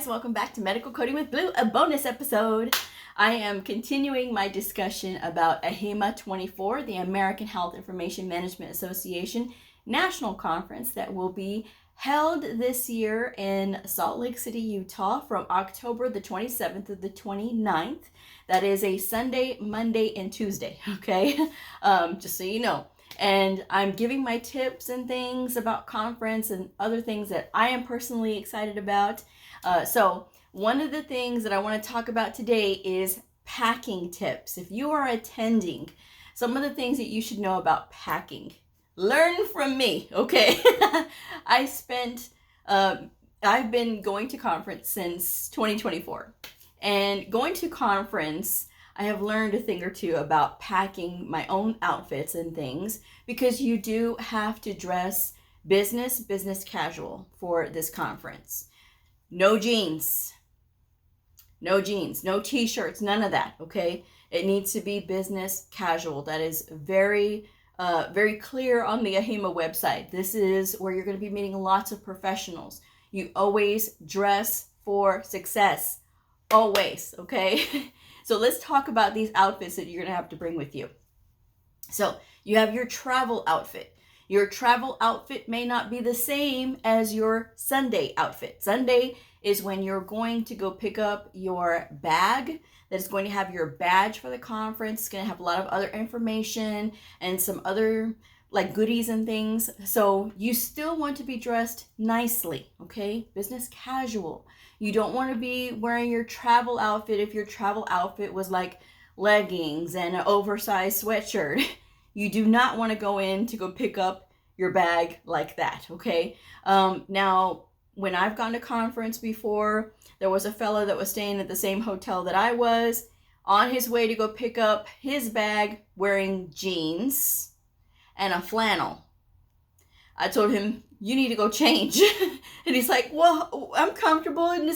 guys, welcome back to Medical Coding with Blue, a bonus episode. I am continuing my discussion about AHIMA 24, the American Health Information Management Association National Conference that will be held this year in Salt Lake City, Utah from October the 27th to the 29th. That is a Sunday, Monday, and Tuesday, okay? Just so you know. And I'm giving my tips and things about conference and other things that I am personally excited about. So one of the things that I want to talk about today is packing tips. If you are attending, some of the things that you should know about packing. Learn from me, okay? I've been going to conference since 2024. And going to conference, I have learned a thing or two about packing my own outfits and things, because you do have to dress business casual for this conference. No jeans, no t-shirts, none of that, okay? It needs to be business casual. That is very clear on the AHIMA website. This is where you're going to be meeting lots of professionals. You always dress for success, always, okay? So let's talk about these outfits that you're going to have to bring with you. So you have your travel outfit. Your travel outfit may not be the same as your Sunday outfit. Sunday is when you're going to go pick up your bag that is going to have your badge for the conference. It's going to have a lot of other information and some other like goodies and things. So you still want to be dressed nicely, okay? Business casual. You don't want to be wearing your travel outfit if your travel outfit was like leggings and an oversized sweatshirt. You do not want to go in to go pick up your bag like that, okay? Now, when I've gone to conference before, there was a fellow that was staying at the same hotel that I was, on his way to go pick up his bag wearing jeans and a flannel. I told him, you need to go change. And he's like, well, I'm comfortable and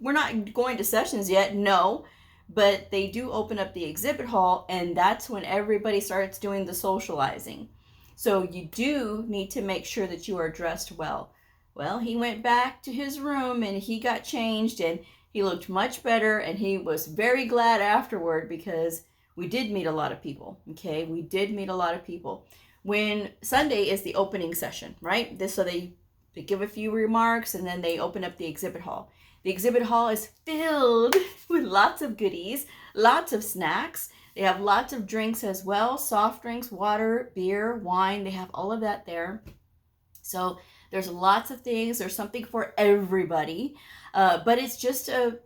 we're not going to sessions yet. No, but they do open up the exhibit hall, and that's when everybody starts doing the socializing. So you do need to make sure that you are dressed well. Well, he went back to his room and he got changed and he looked much better, and he was very glad afterward because we did meet a lot of people, okay? We did meet a lot of people. When Sunday is the opening session, right? So they give a few remarks and then they open up the exhibit hall. The exhibit hall is filled with lots of goodies, lots of snacks. They have lots of drinks as well, soft drinks, water, beer, wine. They have all of that there. So there's lots of things. There's something for everybody. But it's just to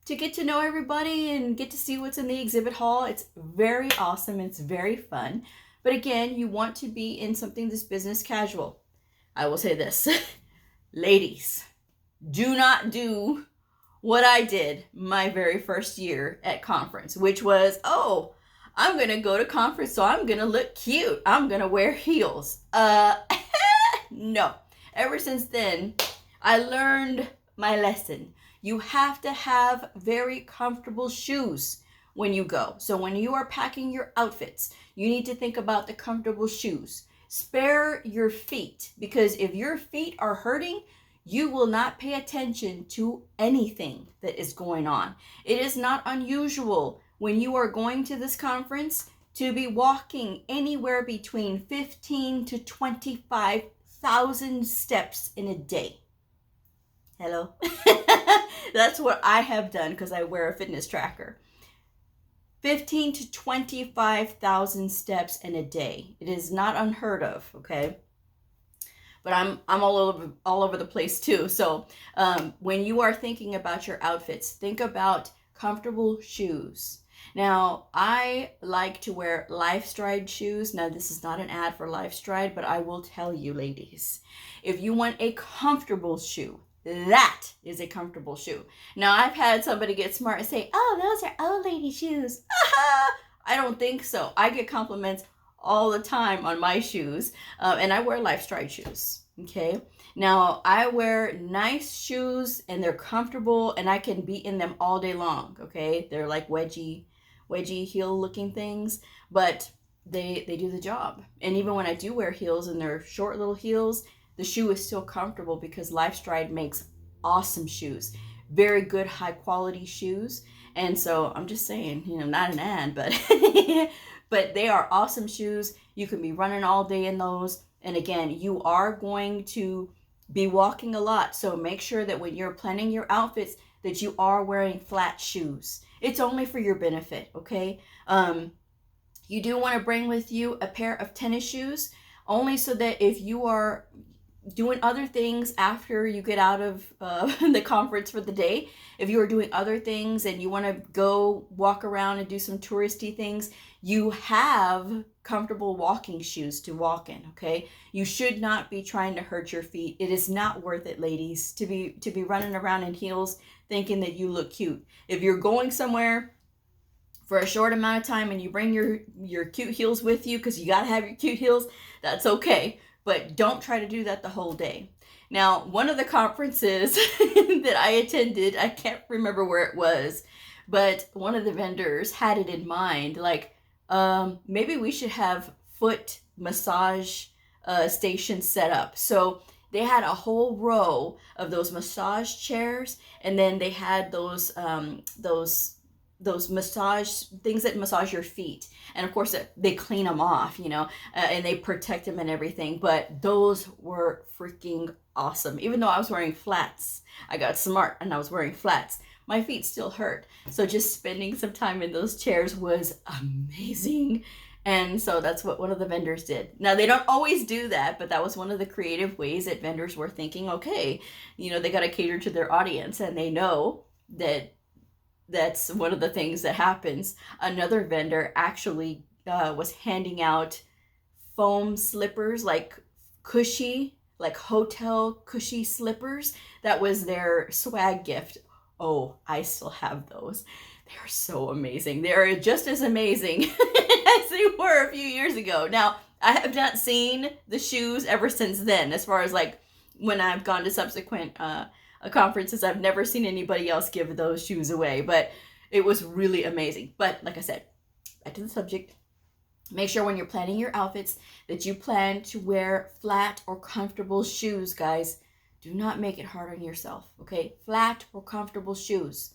get to know everybody and get to see what's in the exhibit hall. It's very awesome. It's very fun. But again, you want to be in something that's business casual. I will say this, ladies, do not do what I did my very first year at conference, which was, oh, I'm going to go to conference, so I'm going to look cute. I'm going to wear heels. No. Ever since then, I learned my lesson. You have to have very comfortable shoes when you go. So when you are packing your outfits, you need to think about the comfortable shoes. Spare your feet, because if your feet are hurting, you will not pay attention to anything that is going on. It is not unusual when you are going to this conference to be walking anywhere between 15 to 25,000 steps in a day. Hello? That's what I have done because I wear a fitness tracker. 15 to 25,000 steps in a day. It is not unheard of, okay? But I'm all over the place too. So when you are thinking about your outfits, think about comfortable shoes. Now, I like to wear LifeStride shoes. Now, this is not an ad for LifeStride, but I will tell you, ladies, if you want a comfortable shoe, that is a comfortable shoe. Now, I've had somebody get smart and say, oh, those are old lady shoes. I don't think so. I get compliments all the time on my shoes, and I wear LifeStride shoes, okay? Now, I wear nice shoes, and they're comfortable, and I can be in them all day long, okay? They're like wedgie heel-looking things, but they do the job. And even when I do wear heels, and they're short little heels, the shoe is still comfortable because LifeStride makes awesome shoes, very good high quality shoes. And so I'm just saying, not an ad, but but they are awesome shoes. You can be running all day in those. And again, you are going to be walking a lot. So make sure that when you're planning your outfits that you are wearing flat shoes. It's only for your benefit, okay? You do want to bring with you a pair of tennis shoes, only so that if you are doing other things after you get out of the conference for the day, if you are doing other things and you want to go walk around and do some touristy things, you have comfortable walking shoes to walk in, okay? You should not be trying to hurt your feet. It is not worth it, ladies, to be running around in heels thinking that you look cute. If you're going somewhere for a short amount of time and you bring your cute heels with you, because you got to have your cute heels, that's okay. But don't try to do that the whole day. Now, one of the conferences that I attended, I can't remember where it was, but one of the vendors had it in mind, like, maybe we should have foot massage stations set up. So they had a whole row of those massage chairs, and then they had those massage things that massage your feet, and of course they clean them off, and they protect them and everything. But those were freaking awesome. Even though I was wearing flats, I got smart and I was wearing flats, my feet still hurt. So just spending some time in those chairs was amazing. And so that's what one of the vendors did. Now, they don't always do that, but that was one of the creative ways that vendors were thinking, okay, they got to cater to their audience, and they know that that's one of the things that happens. Another vendor actually was handing out foam slippers, like cushy, like hotel cushy slippers. That was their swag gift. Oh, I still have those. They are so amazing. They are just as amazing as they were a few years ago. Now, I have not seen the shoes ever since then. As far as like when I've gone to subsequent conferences, I've never seen anybody else give those shoes away, but it was really amazing. But like I said, back to the subject, make sure when you're planning your outfits that you plan to wear flat or comfortable shoes, guys. Do not make it hard on yourself, okay? Flat or comfortable shoes.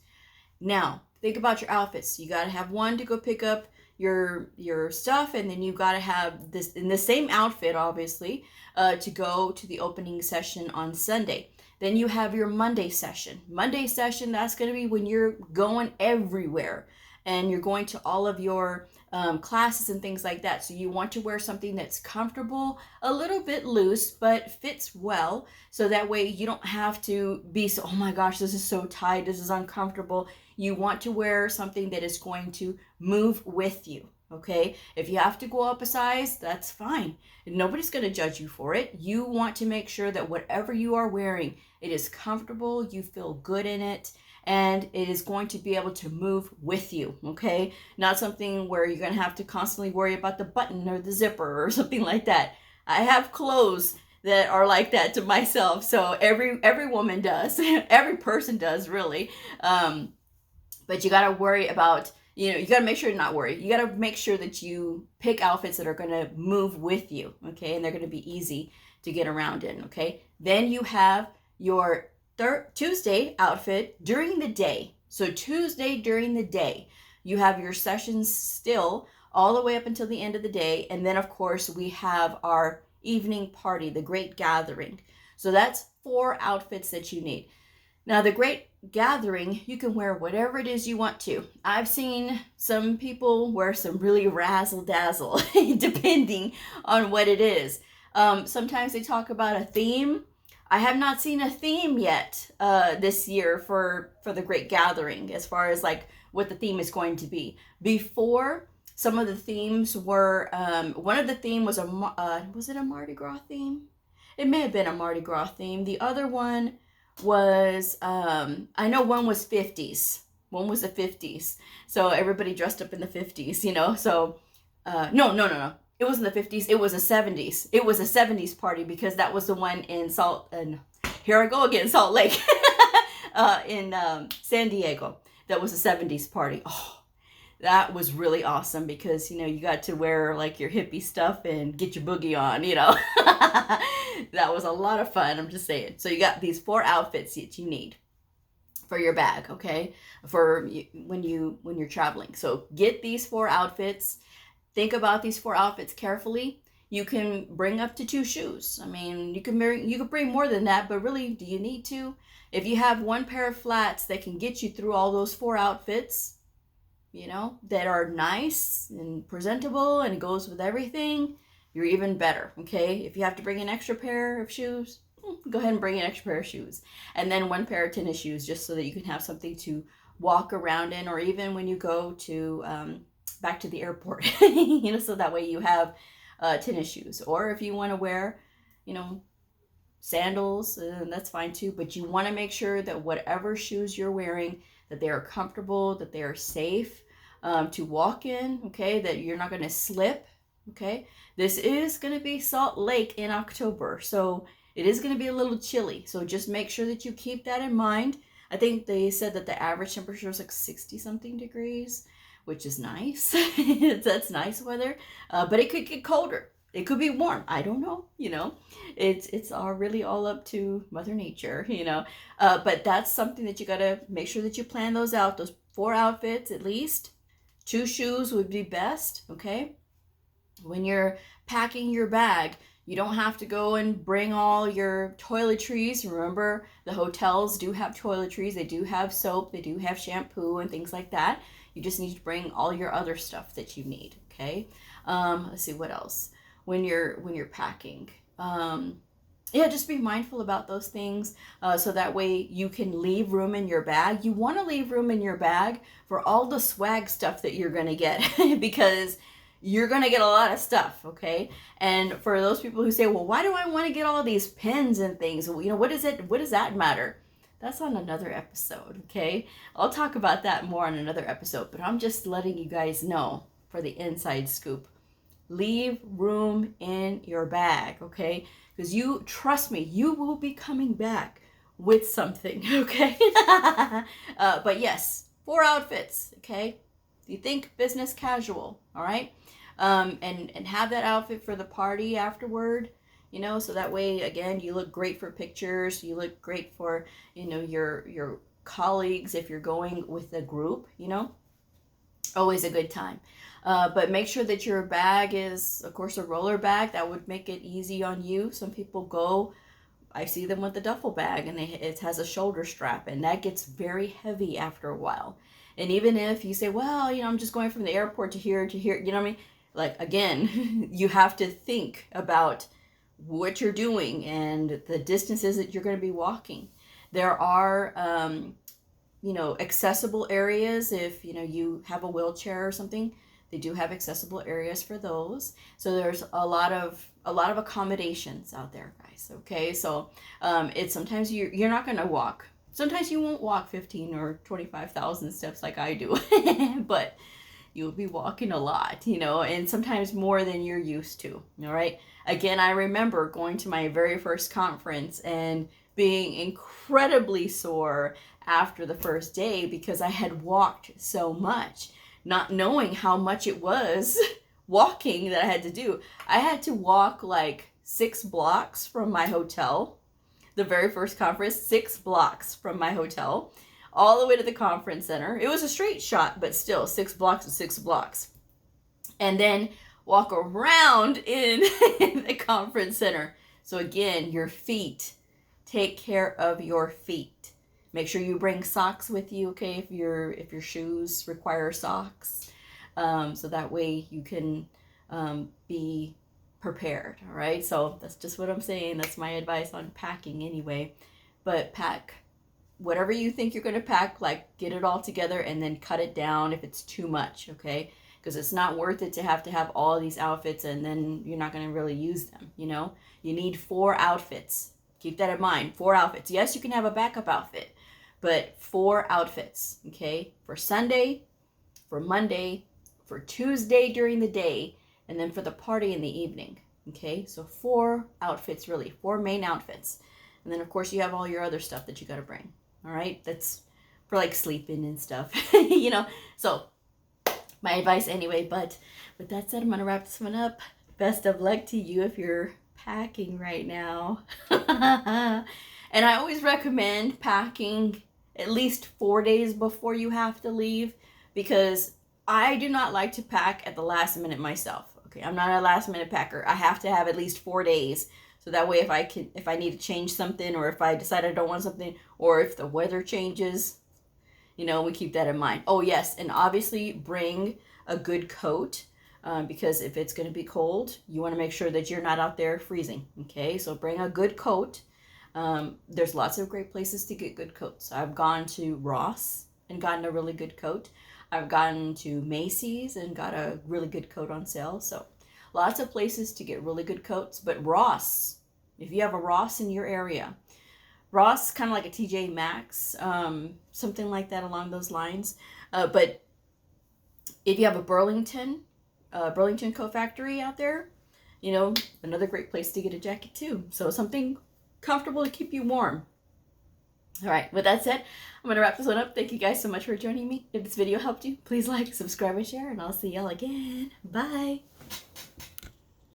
Now, think about your outfits. You got to have one to go pick up your stuff, and then you got to have this in the same outfit, obviously, to go to the opening session on Sunday. Then you have your Monday session. Monday session, that's going to be when you're going everywhere and you're going to all of your classes and things like that. So you want to wear something that's comfortable, a little bit loose, but fits well. So that way you don't have to be so, oh my gosh, this is so tight, this is uncomfortable. You want to wear something that is going to move with you. Okay, if you have to go up a size, that's fine. Nobody's going to judge you for it. You want to make sure that whatever you are wearing, it is comfortable, you feel good in it, and it is going to be able to move with you, okay? Not something where you're going to have to constantly worry about the button or the zipper or something like that. I have clothes that are like that to myself, so every woman does. Every person does, really. But you got to worry about, you got to make sure to not worry. You got to make sure that you pick outfits that are going to move with you, okay? And they're going to be easy to get around in, okay? Then you have your Tuesday outfit during the day. So Tuesday during the day, you have your sessions still all the way up until the end of the day. And then, of course, we have our evening party, the Great Gathering. So that's 4 outfits that you need. Now, the Great Gathering, you can wear whatever it is you want to. I've seen some people wear some really razzle-dazzle, depending on what it is. Sometimes they talk about a theme. I have not seen a theme yet this year for the Great Gathering, as far as like what the theme is going to be. Before, some of the themes were, one of the theme was was it a Mardi Gras theme? It may have been a Mardi Gras theme. The other one was, I know one was 50s. One was the 50s. So everybody dressed up in the 50s, so, no. It wasn't the 50s. It was the 70s. It was a 70s party because that was the one in Salt Lake, in San Diego. That was a 70s party. Oh, that was really awesome because, you know, you got to wear like your hippie stuff and get your boogie on, you know. That was a lot of fun, I'm just saying. So you got these 4 outfits that you need for your bag, okay, for when you're traveling. So get these 4 outfits. Think about these 4 outfits carefully. You can bring up to 2 shoes. I mean, you could bring more than that, but really, do you need to? If you have 1 pair of flats that can get you through all those 4 outfits, you know, that are nice and presentable and goes with everything, you're even better, okay? If you have to bring an extra pair of shoes, go ahead and bring an extra pair of shoes. And then 1 pair of tennis shoes, just so that you can have something to walk around in, or even when you go to back to the airport, you know, so that way you have tennis shoes. Or if you want to wear, you know, sandals, that's fine too. But you want to make sure that whatever shoes you're wearing, that they are comfortable, that they are safe to walk in, okay, that you're not going to slip, okay. This is going to be Salt Lake in October, so it is going to be a little chilly. So just make sure that you keep that in mind. I think they said that the average temperature is like 60 something degrees, which is nice. That's nice weather, but it could get colder. It could be warm. I don't know, you know. It's all really all up to Mother Nature, you know. But that's something that you got to make sure that you plan those out. Those 4 outfits at least. 2 shoes would be best, okay? When you're packing your bag, you don't have to go and bring all your toiletries. Remember, the hotels do have toiletries. They do have soap. They do have shampoo and things like that. You just need to bring all your other stuff that you need, okay? Let's see, what else? When you're packing, yeah, just be mindful about those things, so that way you can leave room in your bag. You want to leave room in your bag for all the swag stuff that you're going to get because you're going to get a lot of stuff, okay? And for those people who say, well, why do I want to get all these pens and things? Well, you know, what does that matter? That's on another episode, okay? I'll talk about that more on another episode, but I'm just letting you guys know for the inside scoop. Leave room in your bag, okay? Because you, trust me, you will be coming back with something, okay? But yes, 4 outfits, okay? You think business casual, all right? And have that outfit for the party afterward, you know, so that way, again, you look great for pictures. You look great for, you know, your colleagues if you're going with a group, you know. Always a good time. But make sure that your bag is, of course, a roller bag. That would make it easy on you. Some people go, I see them with a duffel bag, and it has a shoulder strap, and that gets very heavy after a while. And even if you say, well, you know, I'm just going from the airport to here, you know what I mean? Like, again, you have to think about what you're doing and the distances that you're going to be walking. There are, you know, accessible areas. If, you know, you have a wheelchair or something, they do have accessible areas for those. So there's a lot of accommodations out there, guys. Okay, so it's sometimes you're not going to walk. Sometimes you won't walk 15 or 25,000 steps like I do, but you'll be walking a lot, you know, and sometimes more than you're used to. All right. Again, I remember going to my very first conference and being incredibly sore after the first day because I had walked so much, not knowing how much it was walking that I had to do. I had to walk like 6 blocks from my hotel. The very first conference, 6 blocks from my hotel, all the way to the conference center. It was a straight shot, but still 6 blocks is 6 blocks. And then walk around in the conference center. So again, your feet. Take care of your feet. Make sure you bring socks with you, okay, if your shoes require socks. So that way you can be prepared, all right? So that's just what I'm saying. That's my advice on packing anyway. But pack whatever you think you're going to pack, like get it all together and then cut it down if it's too much, okay? Because it's not worth it to have all these outfits and then you're not going to really use them, you know? You need 4 outfits. Keep that in mind, 4 outfits. Yes, you can have a backup outfit, but 4 outfits, okay? For Sunday, for Monday, for Tuesday during the day, and then for the party in the evening, okay? So 4 outfits, really, 4 main outfits. And then, of course, you have all your other stuff that you got to bring, all right? That's for, like, sleeping and stuff, you know? So my advice anyway. But with that said, I'm gonna wrap this one up. Best of luck to you if you're packing right now. And I always recommend packing at least 4 days before you have to leave, because I do not like to pack at the last minute myself. Okay, I'm not a last minute packer. I have to have at least 4 days, so that way if I need to change something, or if I decide I don't want something, or if the weather changes, you know, we keep that in mind. Oh yes, and obviously bring a good coat, because if it's going to be cold, you want to make sure that you're not out there freezing. Okay, so bring a good coat. There's lots of great places to get good coats. I've gone to Ross and gotten a really good coat. I've gone to Macy's and got a really good coat on sale. So lots of places to get really good coats. But Ross, if you have a Ross in your area, Ross, kind of like a TJ Maxx, something like that along those lines. But if you have a Burlington Coat Factory out there, you know, another great place to get a jacket too. So something comfortable to keep you warm. All right, with that said, I'm going to wrap this one up. Thank you guys so much for joining me. If this video helped you, please like, subscribe, and share, and I'll see y'all again. Bye.